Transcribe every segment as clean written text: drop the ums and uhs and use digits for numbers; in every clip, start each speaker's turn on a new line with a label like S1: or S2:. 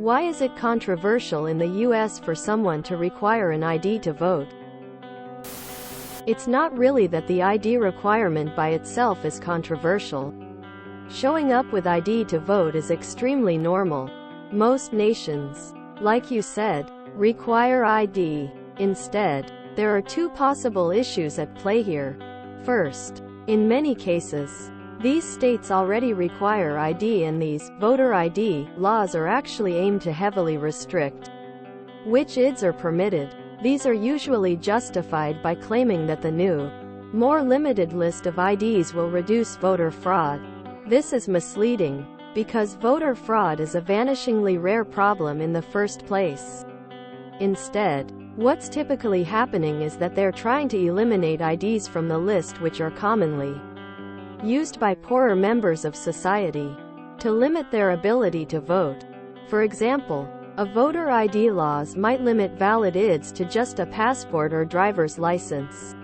S1: Why is it controversial in the US for someone to require an ID to vote? It's not really that the ID requirement by itself is controversial. Showing up with ID to vote is extremely normal. Most nations, like you said, require ID. Instead, there are two possible issues at play here. First, in many cases, these states already require ID, and these voter ID laws are actually aimed to heavily restrict which IDs are permitted. These are usually justified by claiming that the new, more limited list of IDs will reduce voter fraud. This is misleading, because voter fraud is a vanishingly rare problem in the first place. Instead, what's typically happening is that they're trying to eliminate IDs from the list, which are commonly used by poorer members of society to limit their ability to vote. For example, a voter ID laws might limit valid IDs to just a passport or driver's license.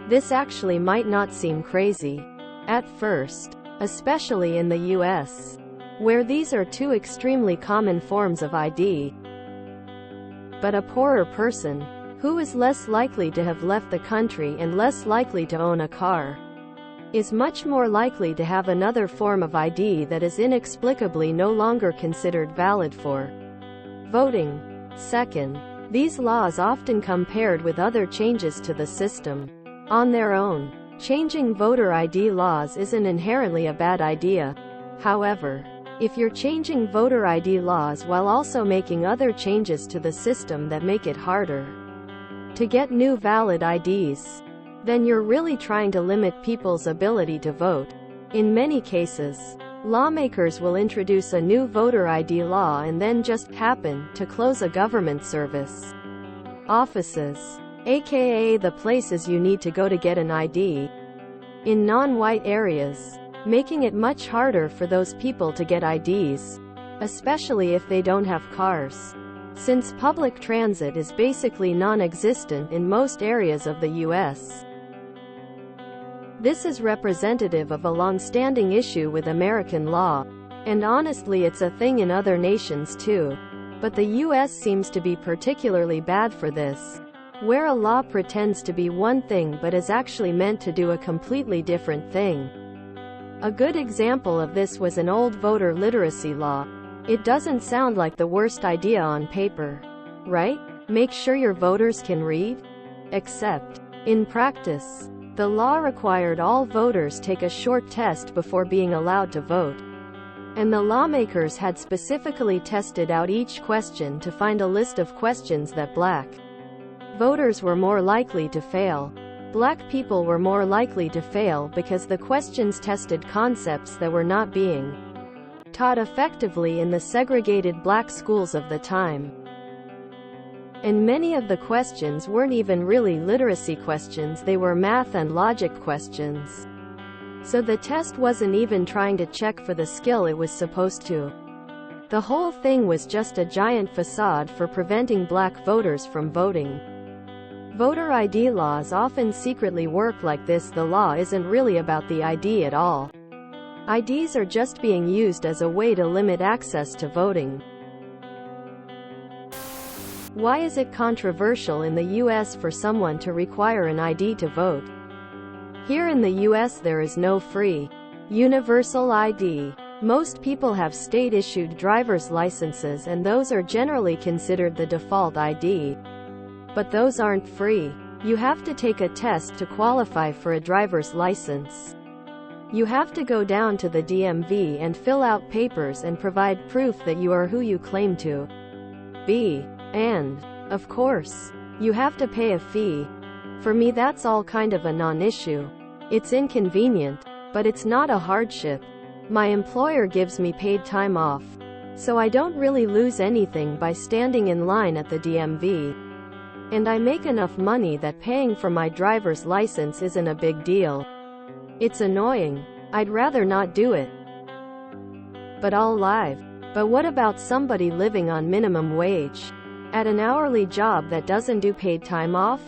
S1: This actually might not seem crazy at first, especially in the US, where these are two extremely common forms of ID. But a poorer person, who is less likely to have left the country and less likely to own a car, is much more likely to have another form of ID that is inexplicably no longer considered valid for voting. Second, these laws often come paired with other changes to the system. On their own, changing voter ID laws isn't inherently a bad idea. However, if you're changing voter ID laws while also making other changes to the system that make it harder to get new valid IDs, then you're really trying to limit people's ability to vote. In many cases, lawmakers will introduce a new voter ID law and then just happen to close a government service offices, aka the places you need to go to get an ID, in non-white areas, making it much harder for those people to get IDs, especially if they don't have cars, since public transit is basically non-existent in most areas of the US. This is representative of a long-standing issue with American law, and honestly it's a thing in other nations too. But the US seems to be particularly bad for this, where a law pretends to be one thing but is actually meant to do a completely different thing. A good example of this was an old voter literacy law. It doesn't sound like the worst idea on paper, right? Make sure your voters can read? Except, in practice, the law required all voters take a short test before being allowed to vote. And the lawmakers had specifically tested out each question to find a list of questions that Black voters were more likely to fail. Black people were more likely to fail because the questions tested concepts that were not being taught effectively in the segregated black schools of the time. And many of the questions weren't even really literacy questions, they were math and logic questions. So the test wasn't even trying to check for the skill it was supposed to. The whole thing was just a giant facade for preventing black voters from voting. Voter ID laws often secretly work like this. The law isn't really about the ID at all. IDs are just being used as a way to limit access to voting. Why is it controversial in the US for someone to require an ID to vote? Here in the US there is no free, universal ID. Most people have state-issued driver's licenses and those are generally considered the default ID. But those aren't free. You have to take a test to qualify for a driver's license. You have to go down to the DMV and fill out papers and provide proof that you are who you claim to be. And, of course, you have to pay a fee. For me that's all kind of a non-issue. It's inconvenient, but it's not a hardship. My employer gives me paid time off, so I don't really lose anything by standing in line at the DMV. And I make enough money that paying for my driver's license isn't a big deal. It's annoying. I'd rather not do it. But I'll live. But what about somebody living on minimum wage? At an hourly job that doesn't do paid time off?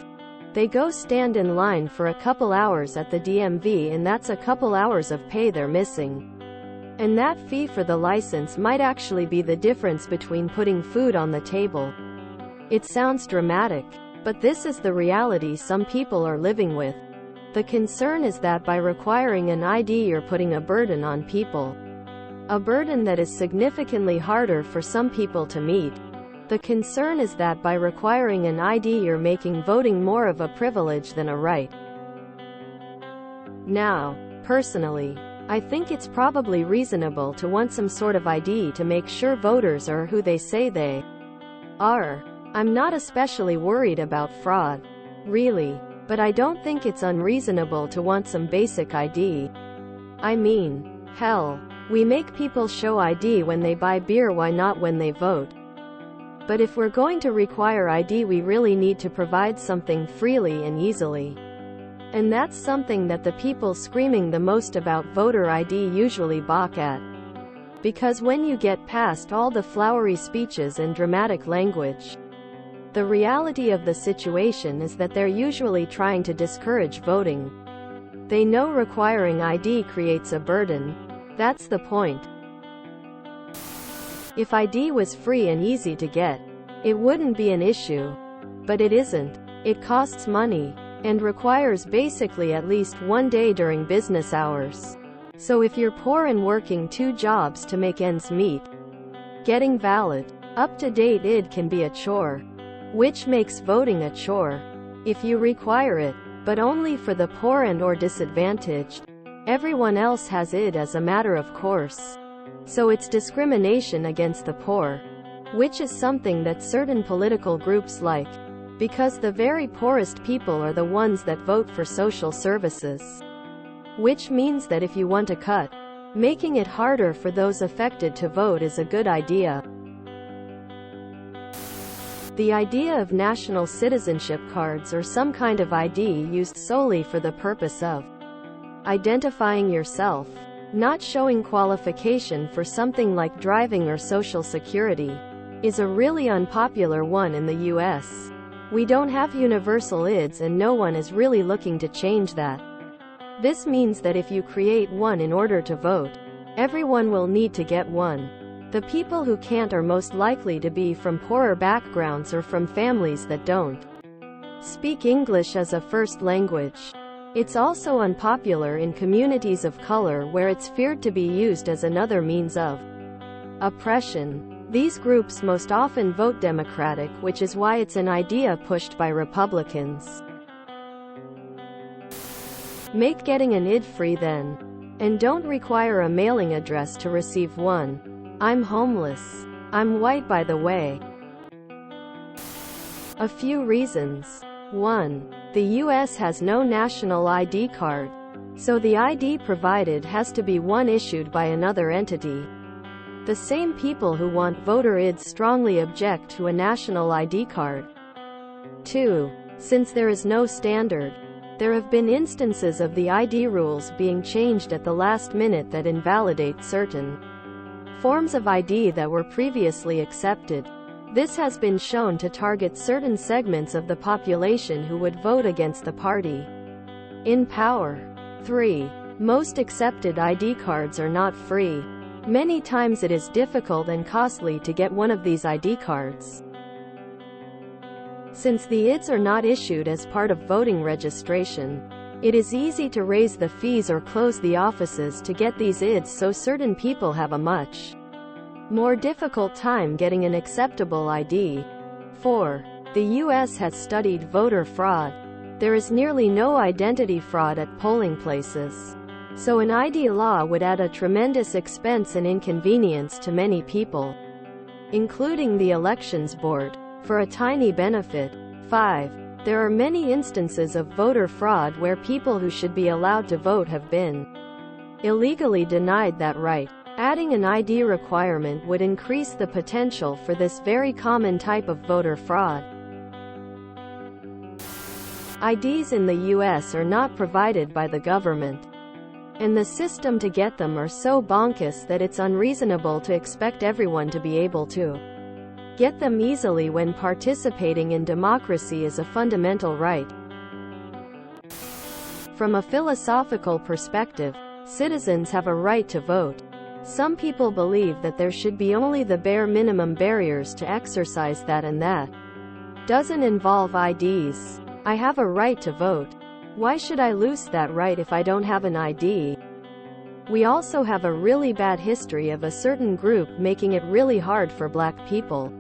S1: They go stand in line for a couple hours at the DMV and that's a couple hours of pay they're missing. And that fee for the license might actually be the difference between putting food on the table. It sounds dramatic, but this is the reality some people are living with. The concern is that by requiring an ID you're putting a burden on people. A burden that is significantly harder for some people to meet. The concern is that by requiring an ID you're making voting more of a privilege than a right. Now, personally, I think it's probably reasonable to want some sort of ID to make sure voters are who they say they are. I'm not especially worried about fraud, really, but I don't think it's unreasonable to want some basic ID. I mean, hell, we make people show ID when they buy beer, why not when they vote? But if we're going to require ID, we really need to provide something freely and easily. And that's something that the people screaming the most about voter ID usually balk at. Because when you get past all the flowery speeches and dramatic language, the reality of the situation is that they're usually trying to discourage voting. They know requiring ID creates a burden. That's the point. If ID was free and easy to get, it wouldn't be an issue. But it isn't. It costs money, and requires basically at least one day during business hours. So if you're poor and working 2 jobs to make ends meet, getting valid, up-to-date ID can be a chore. Which makes voting a chore. If you require it, but only for the poor and/or disadvantaged, everyone else has ID as a matter of course. So it's discrimination against the poor, which is something that certain political groups like, because the very poorest people are the ones that vote for social services. Which means that if you want a cut, making it harder for those affected to vote is a good idea. The idea of national citizenship cards or some kind of ID used solely for the purpose of identifying yourself, not showing qualification for something like driving or Social Security, is a really unpopular one in the US. We don't have universal IDs and no one is really looking to change that. This means that if you create one in order to vote, everyone will need to get one. The people who can't are most likely to be from poorer backgrounds or from families that don't speak English as a first language. It's also unpopular in communities of color where it's feared to be used as another means of oppression. These groups most often vote Democratic, which is why it's an idea pushed by Republicans. Make getting an ID free then. And don't require a mailing address to receive one. I'm homeless. I'm white, by the way. A few reasons. 1. The US has no national ID card, so the ID provided has to be one issued by another entity. The same people who want voter IDs strongly object to a national ID card. 2. Since there is no standard, there have been instances of the ID rules being changed at the last minute that invalidate certain forms of ID that were previously accepted. This has been shown to target certain segments of the population who would vote against the party in power. 3. Most accepted ID cards are not free. Many times it is difficult and costly to get one of these ID cards. Since the IDs are not issued as part of voting registration, it is easy to raise the fees or close the offices to get these IDs, so certain people have a much more difficult time getting an acceptable ID. 4. The US has studied voter fraud. There is nearly no identity fraud at polling places. So an ID law would add a tremendous expense and inconvenience to many people, including the Elections Board, for a tiny benefit. 5. There are many instances of voter fraud where people who should be allowed to vote have been illegally denied that right. Adding an ID requirement would increase the potential for this very common type of voter fraud. IDs in the US are not provided by the government, and the system to get them are so bonkers that it's unreasonable to expect everyone to be able to get them easily when participating in democracy is a fundamental right. From a philosophical perspective, citizens have a right to vote. Some people believe that there should be only the bare minimum barriers to exercise that, and that doesn't involve IDs. I have a right to vote. Why should I lose that right if I don't have an ID? We also have a really bad history of a certain group making it really hard for black people,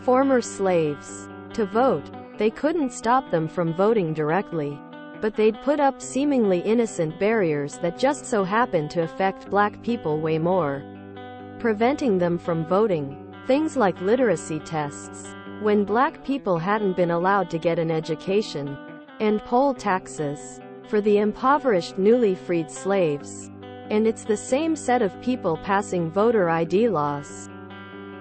S1: former slaves, to vote. They couldn't stop them from voting directly, but they'd put up seemingly innocent barriers that just so happened to affect black people way more, preventing them from voting. Things like literacy tests, when black people hadn't been allowed to get an education, and poll taxes for the impoverished newly freed slaves. And it's the same set of people passing voter ID laws.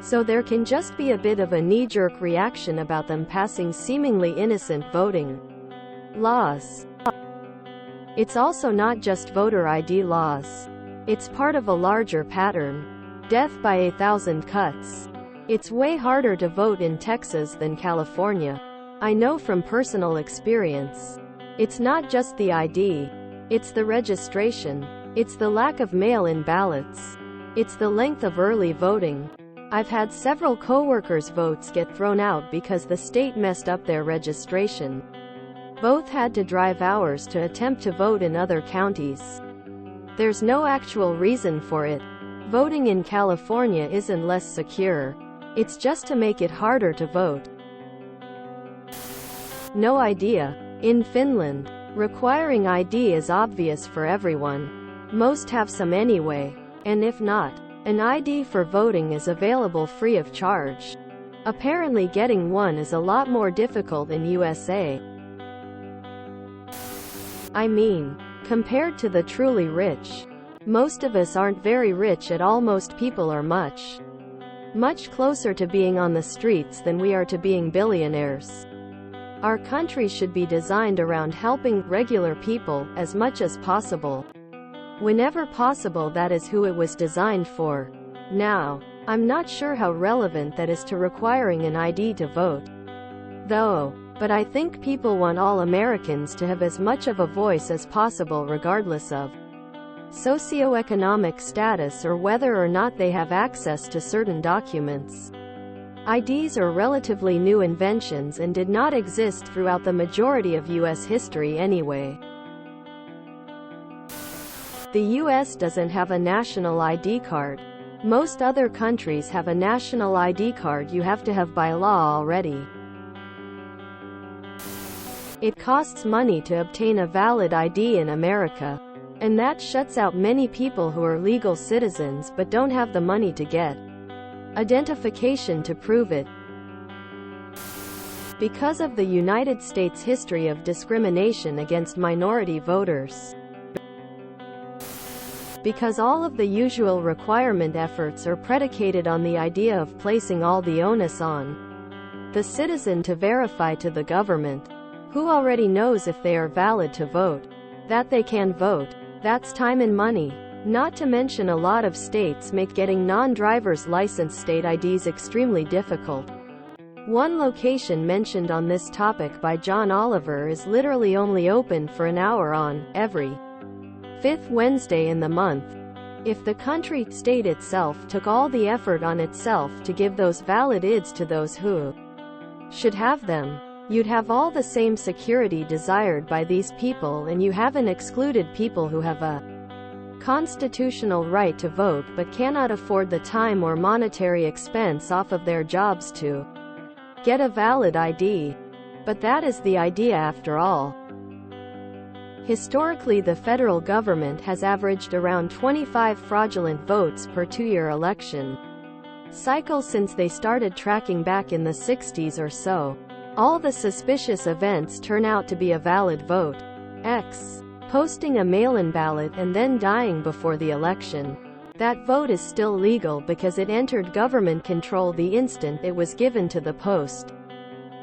S1: So there can just be a bit of a knee-jerk reaction about them passing seemingly innocent voting laws. It's also not just voter ID laws. It's part of a larger pattern. Death by 1,000 cuts. It's way harder to vote in Texas than California. I know from personal experience. It's not just the ID. It's the registration. It's the lack of mail-in ballots. It's the length of early voting. I've had several coworkers' votes get thrown out because the state messed up their registration. Both had to drive hours to attempt to vote in other counties. There's no actual reason for it. Voting in California isn't less secure. It's just to make it harder to vote. No idea. In Finland, requiring ID is obvious for everyone. Most have some anyway. And if not, an ID for voting is available free of charge. Apparently getting one is a lot more difficult in USA. I mean, compared to the truly rich. Most of us aren't very rich at all. Most people are much closer to being on the streets than we are to being billionaires. Our country should be designed around helping regular people as much as possible. Whenever possible, that is who it was designed for. Now, I'm not sure how relevant that is to requiring an ID to vote, though, but I think people want all Americans to have as much of a voice as possible regardless of socioeconomic status or whether or not they have access to certain documents. IDs are relatively new inventions and did not exist throughout the majority of U.S. history anyway. The U.S. doesn't have a national ID card. Most other countries have a national ID card you have to have by law already. It costs money to obtain a valid ID in America, and that shuts out many people who are legal citizens but don't have the money to get identification to prove it. Because of the United States' history of discrimination against minority voters. Because all of the usual requirement efforts are predicated on the idea of placing all the onus on the citizen to verify to the government, who already knows if they are valid to vote, that they can vote. That's time and money. Not to mention a lot of states make getting non-driver's license state IDs extremely difficult. One location mentioned on this topic by John Oliver is literally only open for an hour on every 5th Wednesday in the month. If the state itself took all the effort on itself to give those valid IDs to those who should have them, you'd have all the same security desired by these people, and you haven't excluded people who have a constitutional right to vote but cannot afford the time or monetary expense off of their jobs to get a valid ID. But that is the idea after all. Historically, the federal government has averaged around 25 fraudulent votes per two-year election cycle since they started tracking back in the 60s or so. All the suspicious events turn out to be a valid vote. Posting a mail-in ballot and then dying before the election. That vote is still legal because it entered government control the instant it was given to the post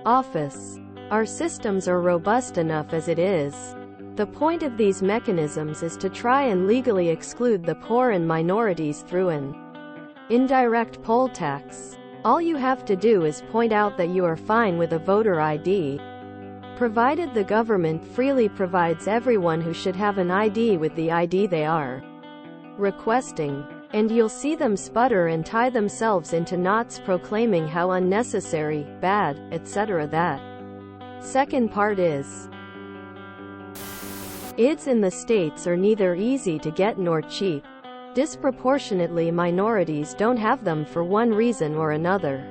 S1: office. Our systems are robust enough as it is. The point of these mechanisms is to try and legally exclude the poor and minorities through an indirect poll tax. All you have to do is point out that you are fine with a voter ID, provided the government freely provides everyone who should have an ID with the ID they are requesting. And you'll see them sputter and tie themselves into knots proclaiming how unnecessary, bad, etc. that. Second part is, IDs in the States are neither easy to get nor cheap. Disproportionately minorities don't have them for one reason or another.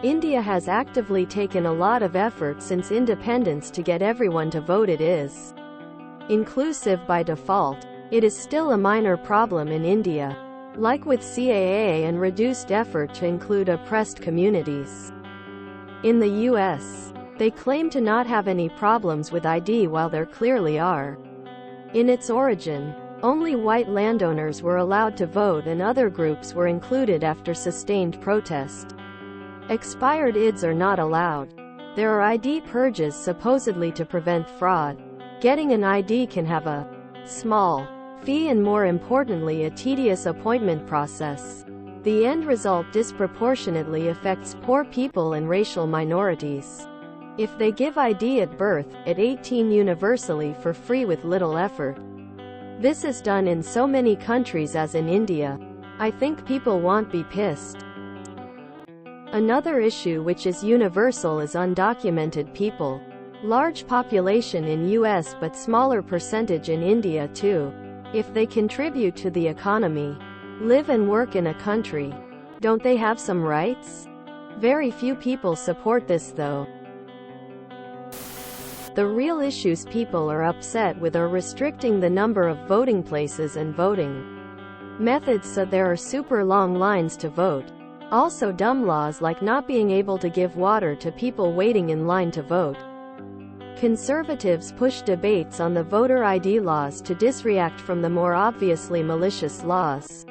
S1: India has actively taken a lot of effort since independence to get everyone to vote. It is inclusive by default. It is still a minor problem in India, like with CAA, and reduced effort to include oppressed communities. In the US, they claim to not have any problems with ID while there clearly are. In its origin, only white landowners were allowed to vote and other groups were included after sustained protest. Expired IDs are not allowed. There are ID purges supposedly to prevent fraud. Getting an ID can have a small fee and, more importantly, a tedious appointment process. The end result disproportionately affects poor people and racial minorities. If they give ID at birth, at 18 universally for free with little effort. This is done in so many countries as in India. I think people won't be pissed. Another issue which is universal is undocumented people. Large population in US but smaller percentage in India too. If they contribute to the economy, live and work in a country, don't they have some rights? Very few people support this though. The real issues people are upset with are restricting the number of voting places and voting methods so there are super long lines to vote. Also dumb laws like not being able to give water to people waiting in line to vote. Conservatives push debates on the voter ID laws to disreact from the more obviously malicious laws.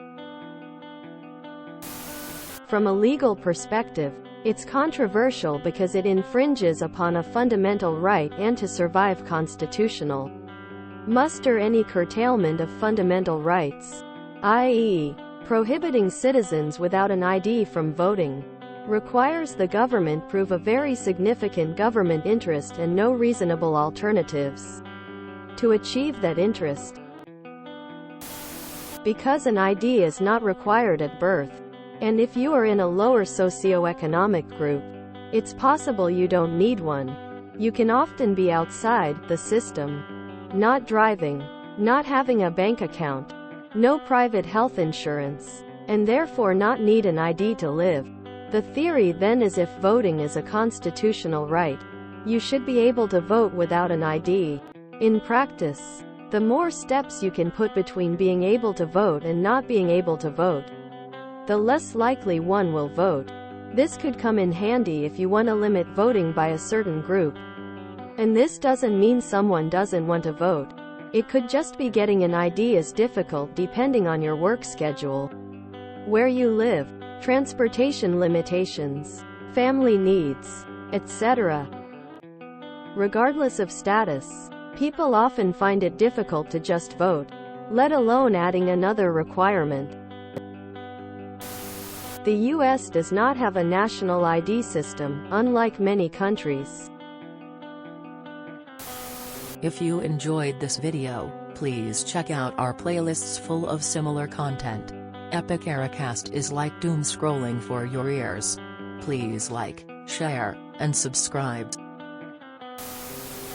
S1: From a legal perspective, it's controversial because it infringes upon a fundamental right and to survive constitutional muster any curtailment of fundamental rights, i.e., prohibiting citizens without an ID from voting, requires the government prove a very significant government interest and no reasonable alternatives to achieve that interest. Because an ID is not required at birth, and if you are in a lower socioeconomic group, it's possible you don't need one. You can often be outside the system, not driving, not having a bank account, no private health insurance, and therefore not need an ID to live. The theory then is if voting is a constitutional right, you should be able to vote without an ID. In practice, the more steps you can put between being able to vote and not being able to vote, the less likely one will vote. This could come in handy if you want to limit voting by a certain group. And this doesn't mean someone doesn't want to vote. It could just be getting an ID is difficult depending on your work schedule, where you live, transportation limitations, family needs, etc. Regardless of status, people often find it difficult to just vote, let alone adding another requirement. The US does not have a national ID system, unlike many countries.
S2: If you enjoyed this video, please check out our playlists full of similar content. Epic Eracast is like doom scrolling for your ears. Please like, share, and subscribe.